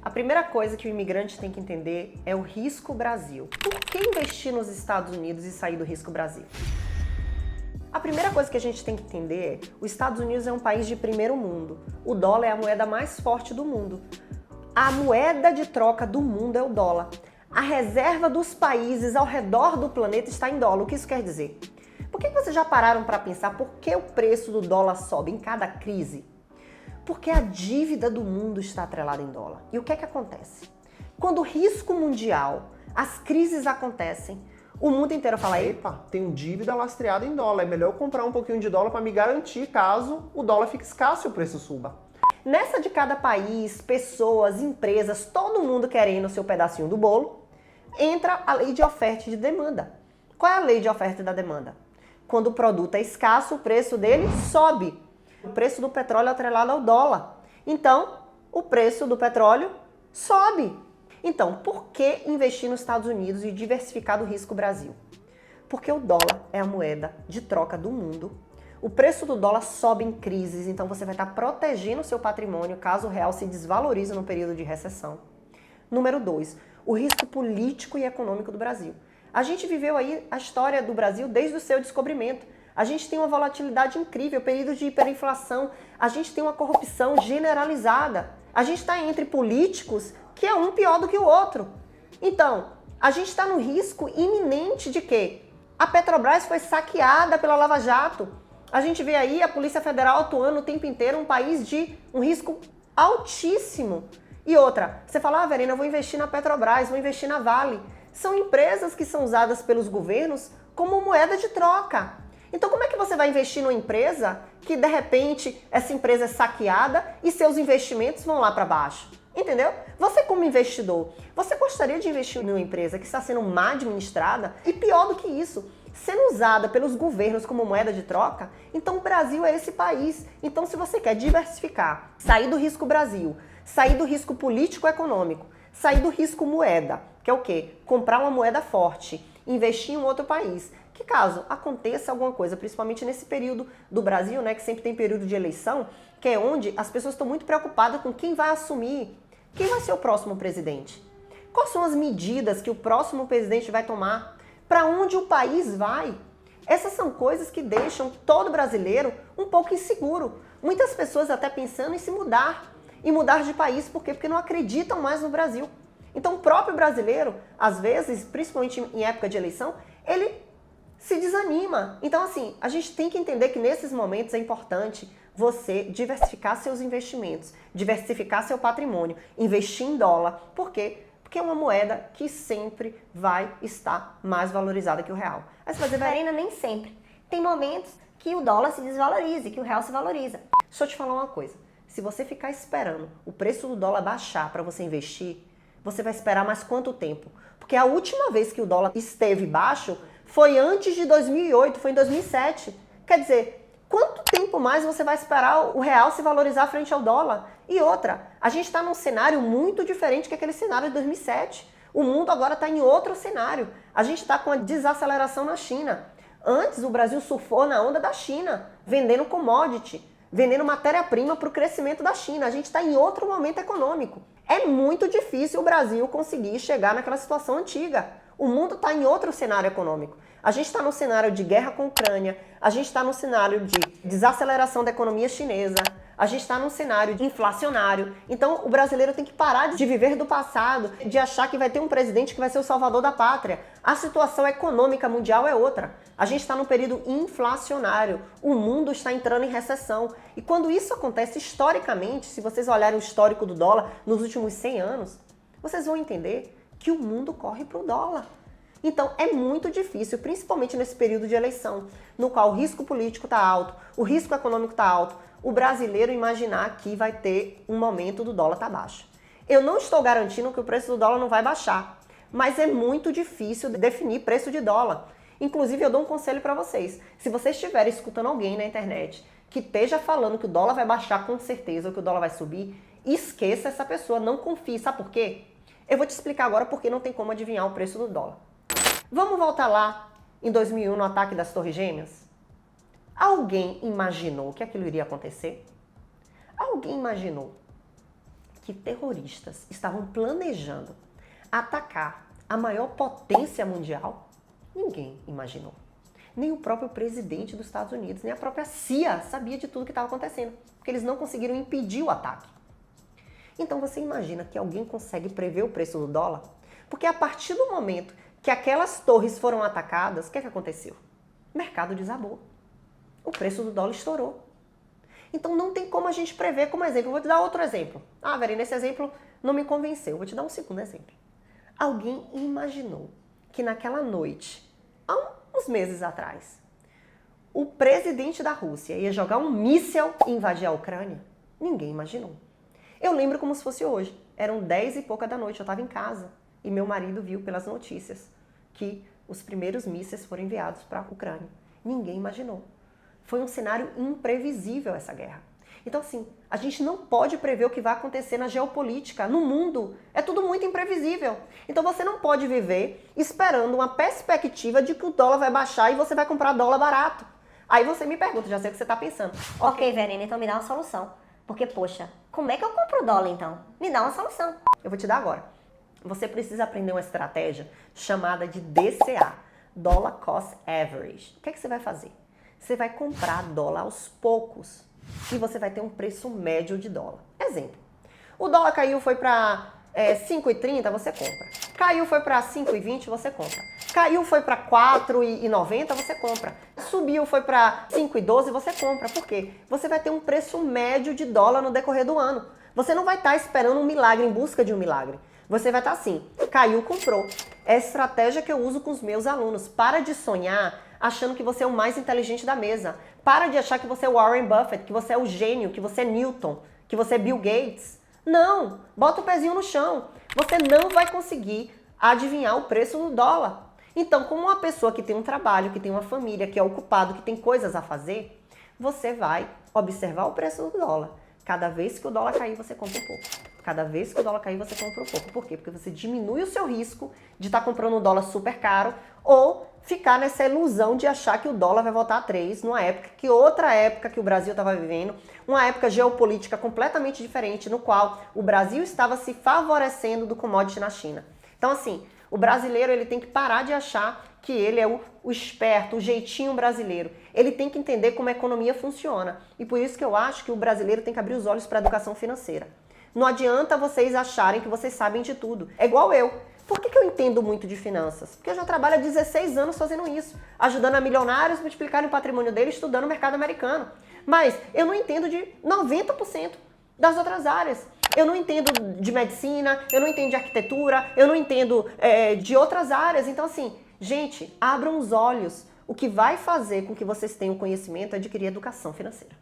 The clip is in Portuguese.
A primeira coisa que o imigrante tem que entender é o risco Brasil. Por que investir nos Estados Unidos e sair do risco Brasil? A primeira coisa que a gente tem que entender é os Estados Unidos é um país de primeiro mundo. O dólar é a moeda mais forte do mundo. A moeda de troca do mundo é o dólar. A reserva dos países ao redor do planeta está em dólar. O que isso quer dizer? Por que vocês já pararam para pensar por que o preço do dólar sobe em cada crise? Porque a dívida do mundo está atrelada em dólar. E o que é que acontece? Quando o risco mundial, as crises acontecem, o mundo inteiro fala: epa, tenho dívida lastreada em dólar, é melhor eu comprar um pouquinho de dólar para me garantir caso o dólar fique escasso e o preço suba. Nessa de cada país, pessoas, empresas, todo mundo querendo o seu pedacinho do bolo, entra a lei de oferta e de demanda. Qual é a lei de oferta e da demanda? Quando o produto é escasso, o preço dele sobe. O preço do petróleo é atrelado ao dólar. Então, o preço do petróleo sobe. Então, por que investir nos Estados Unidos e diversificar do risco Brasil? Porque o dólar é a moeda de troca do mundo. O preço do dólar sobe em crises, então você vai estar protegendo o seu patrimônio caso o real se desvalorize no período de recessão. Número 2, o risco político e econômico do Brasil. A gente viveu aí a história do Brasil desde o seu descobrimento. A gente tem uma volatilidade incrível, período de hiperinflação, a gente tem uma corrupção generalizada. A gente está entre políticos que é um pior do que o outro. Então, a gente está no risco iminente de quê? A Petrobras foi saqueada pela Lava Jato. A gente vê aí a Polícia Federal atuando o tempo inteiro, um país de um risco altíssimo. E outra, você fala: Verena, eu vou investir na Petrobras, vou investir na Vale. São empresas que são usadas pelos governos como moeda de troca. Então como é que você vai investir numa empresa que de repente essa empresa é saqueada e seus investimentos vão lá para baixo? Entendeu? Você como investidor, você gostaria de investir numa empresa que está sendo mal administrada e pior do que isso, sendo usada pelos governos como moeda de troca? Então o Brasil é esse país. Então se você quer diversificar, sair do risco Brasil, sair do risco político-econômico, sair do risco moeda, que é o quê? Comprar uma moeda forte, investir em um outro país, que caso aconteça alguma coisa, principalmente nesse período do Brasil, né, que sempre tem período de eleição, que é onde as pessoas estão muito preocupadas com quem vai assumir, quem vai ser o próximo presidente. Quais são as medidas que o próximo presidente vai tomar? Para onde o país vai? Essas são coisas que deixam todo brasileiro um pouco inseguro. Muitas pessoas até pensando em se mudar, e mudar de país, por quê? Porque não acreditam mais no Brasil. Então o próprio brasileiro, às vezes, principalmente em época de eleição, ele se desanima. Então assim, a gente tem que entender que nesses momentos é importante você diversificar seus investimentos, diversificar seu patrimônio, investir em dólar. Por quê? Porque é uma moeda que sempre vai estar mais valorizada que o real. Aí você vai dizer: Verena, nem sempre. Tem momentos que o dólar se desvaloriza, que o real se valoriza. Deixa eu te falar uma coisa. Se você ficar esperando o preço do dólar baixar para você investir, você vai esperar mais quanto tempo? Porque a última vez que o dólar esteve baixo foi antes de 2008, foi em 2007. Quer dizer, quanto tempo mais você vai esperar o real se valorizar frente ao dólar? E outra, a gente está num cenário muito diferente que aquele cenário de 2007. O mundo agora está em outro cenário. A gente está com a desaceleração na China. Antes o Brasil surfou na onda da China, vendendo commodity, vendendo matéria-prima para o crescimento da China. A gente está em outro momento econômico. É muito difícil o Brasil conseguir chegar naquela situação antiga. O mundo está em outro cenário econômico. A gente está no cenário de guerra com a Ucrânia, a gente está no cenário de desaceleração da economia chinesa, a gente está num cenário inflacionário. Então o brasileiro tem que parar de viver do passado, de achar que vai ter um presidente que vai ser o salvador da pátria. A situação econômica mundial é outra. A gente está num período inflacionário, o mundo está entrando em recessão. E quando isso acontece historicamente, se vocês olharem o histórico do dólar nos últimos 100 anos, vocês vão entender que o mundo corre para o dólar. Então é muito difícil, principalmente nesse período de eleição, no qual o risco político está alto, o risco econômico está alto, o brasileiro imaginar que vai ter um momento do dólar estar baixo. Eu não estou garantindo que o preço do dólar não vai baixar, mas é muito difícil definir preço de dólar. Inclusive eu dou um conselho para vocês, se vocês estiverem escutando alguém na internet que esteja falando que o dólar vai baixar com certeza ou que o dólar vai subir, esqueça essa pessoa, não confie. Sabe por quê? Eu vou te explicar agora porque não tem como adivinhar o preço do dólar. Vamos voltar lá em 2001 no ataque das Torres Gêmeas? Alguém imaginou que aquilo iria acontecer? Alguém imaginou que terroristas estavam planejando atacar a maior potência mundial? Ninguém imaginou. Nem o próprio presidente dos Estados Unidos, nem a própria CIA sabia de tudo que estava acontecendo, porque eles não conseguiram impedir o ataque. Então você imagina que alguém consegue prever o preço do dólar? Porque a partir do momento que aquelas torres foram atacadas, o que aconteceu? O mercado desabou. O preço do dólar estourou. Então não tem como a gente prever como exemplo. Eu vou te dar outro exemplo. Ah, Verena, esse exemplo não me convenceu. Eu vou te dar um segundo exemplo. Alguém imaginou que naquela noite, há uns meses atrás, o presidente da Rússia ia jogar um míssil e invadir a Ucrânia? Ninguém imaginou. Eu lembro como se fosse hoje. Eram 10 e pouca da noite, eu estava em casa. E meu marido viu pelas notícias que os primeiros mísseis foram enviados para a Ucrânia. Ninguém imaginou. Foi um cenário imprevisível essa guerra. Então, assim, a gente não pode prever o que vai acontecer na geopolítica, no mundo. É tudo muito imprevisível. Então, você não pode viver esperando uma perspectiva de que o dólar vai baixar e você vai comprar dólar barato. Aí você me pergunta, já sei o que você está pensando. Ok, Verena, então me dá uma solução. Porque, poxa, como é que eu compro o dólar, então? Me dá uma solução. Eu vou te dar agora. Você precisa aprender uma estratégia chamada de DCA, Dollar Cost Average. O que é que você vai fazer? Você vai comprar dólar aos poucos e você vai ter um preço médio de dólar. Exemplo, o dólar caiu, foi para 5,30, você compra. Caiu, foi para 5,20, você compra. Caiu, foi para 4,90, você compra. Subiu, foi para 5,12, você compra. Por quê? Você vai ter um preço médio de dólar no decorrer do ano. Você não vai estar esperando um milagre, em busca de um milagre. Você vai estar assim, caiu, comprou. É a estratégia que eu uso com os meus alunos. Para de sonhar achando que você é o mais inteligente da mesa. Para de achar que você é o Warren Buffett, que você é o gênio, que você é Newton, que você é Bill Gates. Não, bota o pezinho no chão. Você não vai conseguir adivinhar o preço do dólar. Então, como uma pessoa que tem um trabalho, que tem uma família, que é ocupado, que tem coisas a fazer, você vai observar o preço do dólar. Cada vez que o dólar cair, você compra um pouco. Cada vez que o dólar cair, você compra um pouco. Por quê? Porque você diminui o seu risco de estar comprando um dólar super caro ou ficar nessa ilusão de achar que o dólar vai voltar a 3 numa época que outra época que o Brasil estava vivendo, uma época geopolítica completamente diferente, no qual o Brasil estava se favorecendo do commodity na China. Então, assim, o brasileiro ele tem que parar de achar que ele é o esperto, o jeitinho brasileiro. Ele tem que entender como a economia funciona. E por isso que eu acho que o brasileiro tem que abrir os olhos para a educação financeira. Não adianta vocês acharem que vocês sabem de tudo. É igual eu. Por que eu entendo muito de finanças? Porque eu já trabalho há 16 anos fazendo isso, ajudando a milionários a multiplicarem o patrimônio deles, estudando o mercado americano. Mas eu não entendo de 90% das outras áreas. Eu não entendo de medicina, eu não entendo de arquitetura, eu não entendo de outras áreas. Então, assim, gente, abram os olhos. O que vai fazer com que vocês tenham conhecimento é adquirir educação financeira.